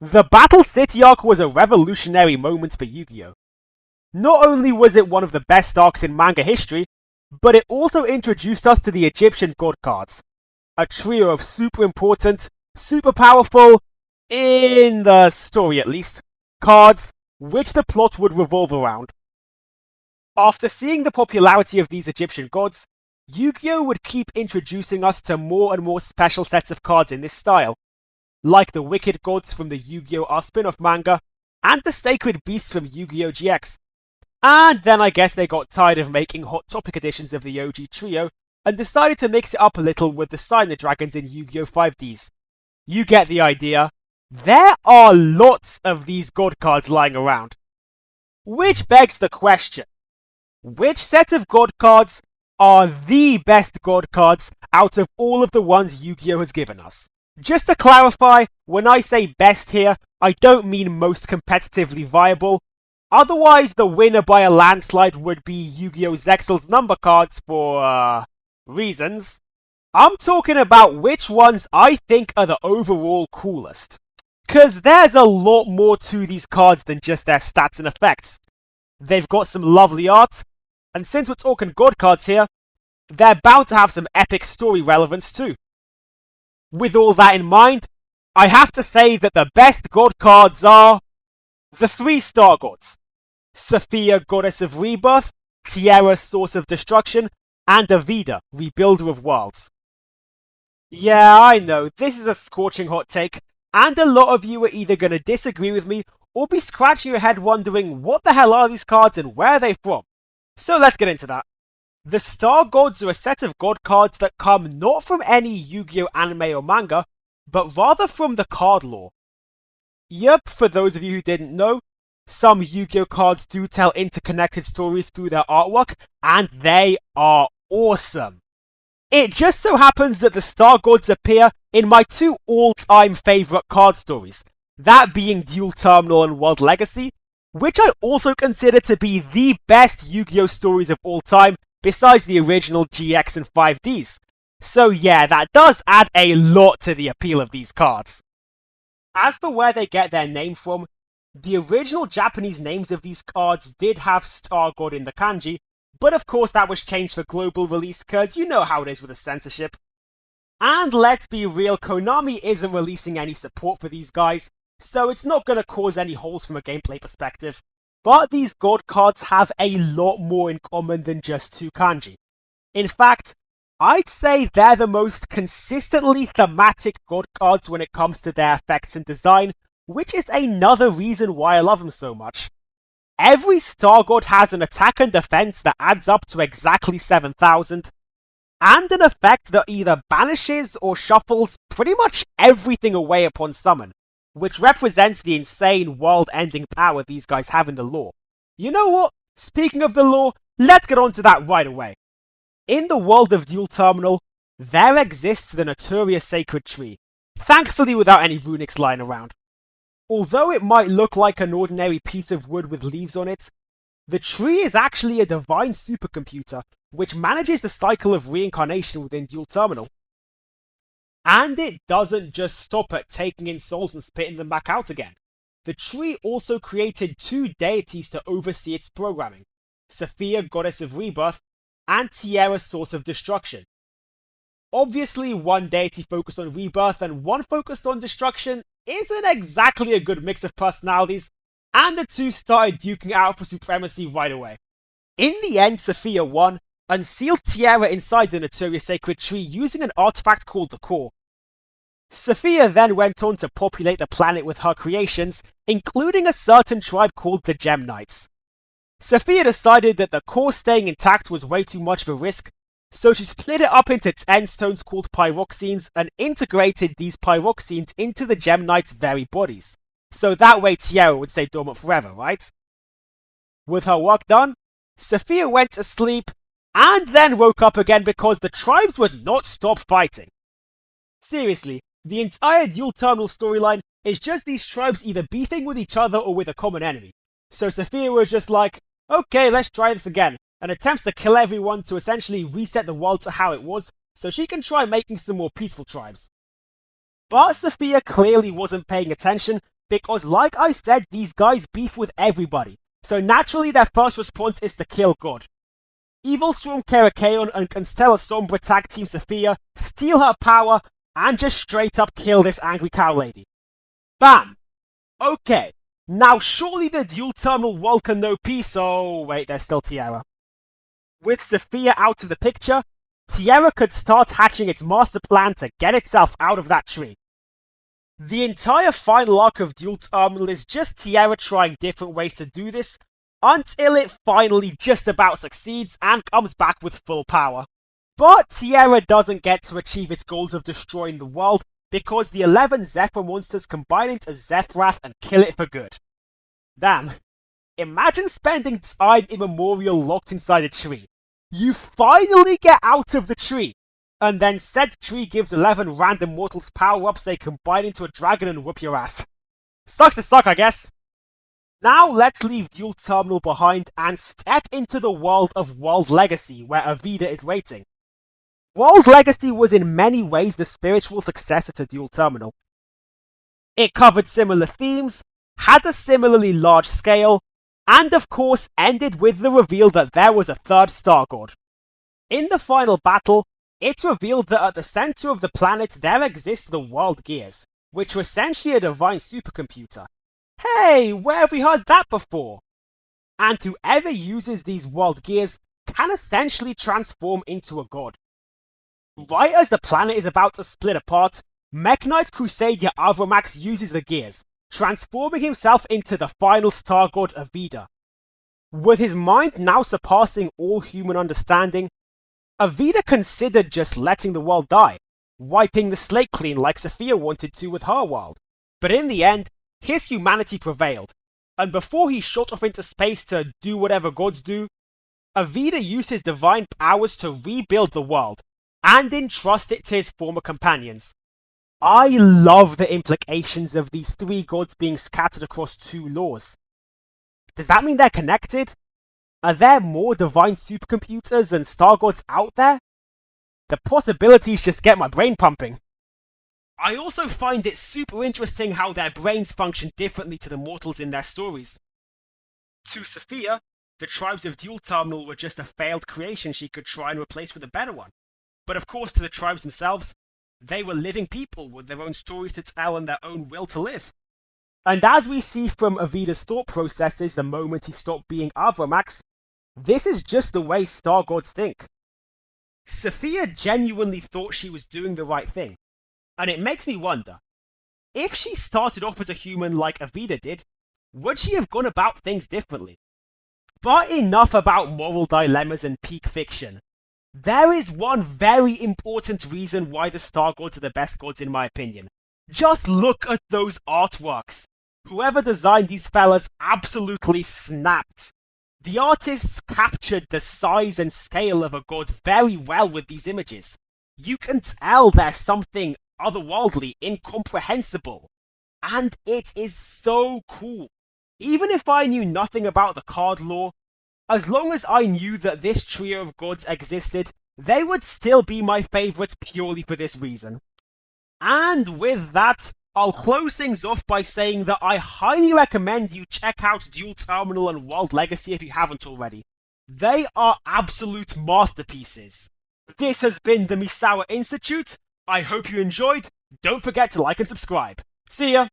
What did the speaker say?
The Battle City arc was a revolutionary moment for Yu-Gi-Oh! Not only was it one of the best arcs in manga history, but it also introduced us to the Egyptian god cards, a trio of super important, super powerful, in the story at least, cards which the plot would revolve around. After seeing the popularity of these Egyptian gods, Yu-Gi-Oh! Would keep introducing us to more and more special sets of cards in this style, like the Wicked Gods from the Yu-Gi-Oh! R spin-off manga, and the Sacred Beasts from Yu-Gi-Oh! GX. And then I guess they got tired of making Hot Topic editions of the OG trio, and decided to mix it up a little with the Sign the Dragons in Yu-Gi-Oh! 5Ds. You get the idea. There are lots of these god cards lying around. Which begs the question, which set of god cards are the best god cards out of all of the ones Yu-Gi-Oh! Has given us? Just to clarify, when I say best here, I don't mean most competitively viable. Otherwise, the winner by a landslide would be Yu-Gi-Oh! Zexal's number cards for, reasons. I'm talking about which ones I think are the overall coolest. Cause there's a lot more to these cards than just their stats and effects. They've got some lovely art, and since we're talking god cards here, they're bound to have some epic story relevance too. With all that in mind, I have to say that the best god cards are the 3 star gods: Sophia, Goddess of Rebirth, Tierra, Source of Destruction, and Avida, Rebuilder of Worlds. Yeah, I know, this is a scorching hot take, and a lot of you are either going to disagree with me or be scratching your head wondering what the hell are these cards and where are they from. So let's get into that. The Star Gods are a set of god cards that come not from any Yu-Gi-Oh! Anime or manga, but rather from the card lore. Yep, for those of you who didn't know, some Yu-Gi-Oh! Cards do tell interconnected stories through their artwork, and they are awesome. It just so happens that the Star Gods appear in my 2 all-time favourite card stories, that being Duel Terminal and World Legacy, which I also consider to be the best Yu-Gi-Oh! Stories of all time, besides the original GX and 5Ds. So yeah, that does add a lot to the appeal of these cards. As for where they get their name from, the original Japanese names of these cards did have Star God in the kanji, but of course that was changed for global release, cause you know how it is with the censorship. And let's be real, Konami isn't releasing any support for these guys, so it's not gonna cause any holes from a gameplay perspective. But these god cards have a lot more in common than just 2 kanji. In fact, I'd say they're the most consistently thematic god cards when it comes to their effects and design, which is another reason why I love them so much. Every Star God has an attack and defense that adds up to exactly 7,000, and an effect that either banishes or shuffles pretty much everything away upon summon, which represents the insane world-ending power these guys have in the lore. You know what? Speaking of the lore, let's get on to that right away. In the world of Duel Terminal, there exists the notorious Sacred Tree, thankfully without any runics lying around. Although it might look like an ordinary piece of wood with leaves on it, the tree is actually a divine supercomputer which manages the cycle of reincarnation within Duel Terminal. And it doesn't just stop at taking in souls and spitting them back out again. The tree also created 2 deities to oversee its programming: Sophia, Goddess of Rebirth, and Tierra, Source of Destruction. Obviously, one deity focused on rebirth and one focused on destruction isn't exactly a good mix of personalities, and the 2 started duking out for supremacy right away. In the end, Sophia won, and sealed Tierra inside the notorious Sacred Tree using an artifact called the Core. Sophia then went on to populate the planet with her creations, including a certain tribe called the Gem Knights. Sophia decided that the Core staying intact was way too much of a risk, so she split it up into 10 stones called pyroxenes and integrated these pyroxenes into the Gem Knights' very bodies. So that way Tierra would stay dormant forever, right? With her work done, Sophia went to sleep and then woke up again because the tribes would not stop fighting. Seriously, the entire Duel Terminal storyline is just these tribes either beefing with each other or with a common enemy. So Sophia was just like, okay, let's try this again, and attempts to kill everyone to essentially reset the world to how it was, so she can try making some more peaceful tribes. But Sophia clearly wasn't paying attention, because like I said, these guys beef with everybody, so naturally their first response is to kill God. Evil Storm Kerakaeon and Constella Sombra tag team Sophia, steal her power, and just straight up kill this angry cow lady. Bam! Okay, now surely the dual terminal world can know peace. Oh wait, there's still Tiara. With Sophia out of the picture, Tiara could start hatching its master plan to get itself out of that tree. The entire final arc of Dual Terminal is just Tiara trying different ways to do this, until it finally just about succeeds and comes back with full power. But Tiara doesn't get to achieve its goals of destroying the world, because the 11 Zephyr monsters combine into Zephyrath and kill it for good. Damn. Imagine spending time immemorial locked inside a tree. You finally get out of the tree, and then said tree gives 11 random mortals power-ups they combine into a dragon and whoop your ass. Sucks to suck, I guess. Now let's leave Dual Terminal behind and step into the world of World Legacy, where Avida is waiting. World Legacy was in many ways the spiritual successor to Dual Terminal. It covered similar themes, had a similarly large scale, and of course ended with the reveal that there was a third Star God. In the final battle, it revealed that at the center of the planet there exists the World Gears, which were essentially a divine supercomputer. Hey, where have we heard that before? And whoever uses these World Gears can essentially transform into a god. Right as the planet is about to split apart, Mech Knight Crusader Avromax uses the gears, transforming himself into the final star god Avida. With his mind now surpassing all human understanding, Avida considered just letting the world die, wiping the slate clean like Sophia wanted to with her world. But in the end, his humanity prevailed, and before he shot off into space to do whatever gods do, Avida used his divine powers to rebuild the world, and entrust it to his former companions. I love the implications of these three gods being scattered across two laws. Does that mean they're connected? Are there more divine supercomputers and star gods out there? The possibilities just get my brain pumping. I also find it super interesting how their brains function differently to the mortals in their stories. To Sophia, the tribes of Dual Terminal were just a failed creation she could try and replace with a better one. But of course, to the tribes themselves, they were living people with their own stories to tell and their own will to live. And as we see from Avida's thought processes the moment he stopped being Avromax, this is just the way star gods think. Sophia genuinely thought she was doing the right thing, and it makes me wonder, if she started off as a human like Avida did, would she have gone about things differently? But enough about moral dilemmas and peak fiction. There is one very important reason why the star gods are the best gods in my opinion. Just look at those artworks. Whoever designed these fellas absolutely snapped. The artists captured the size and scale of a god very well with these images. You can tell there's something otherworldly, incomprehensible. And it is so cool. Even if I knew nothing about the card lore, as long as I knew that this trio of gods existed, they would still be my favourites purely for this reason. And with that, I'll close things off by saying that I highly recommend you check out Dual Terminal and World Legacy if you haven't already. They are absolute masterpieces. This has been the Misawa Institute. I hope you enjoyed. Don't forget to like and subscribe. See ya!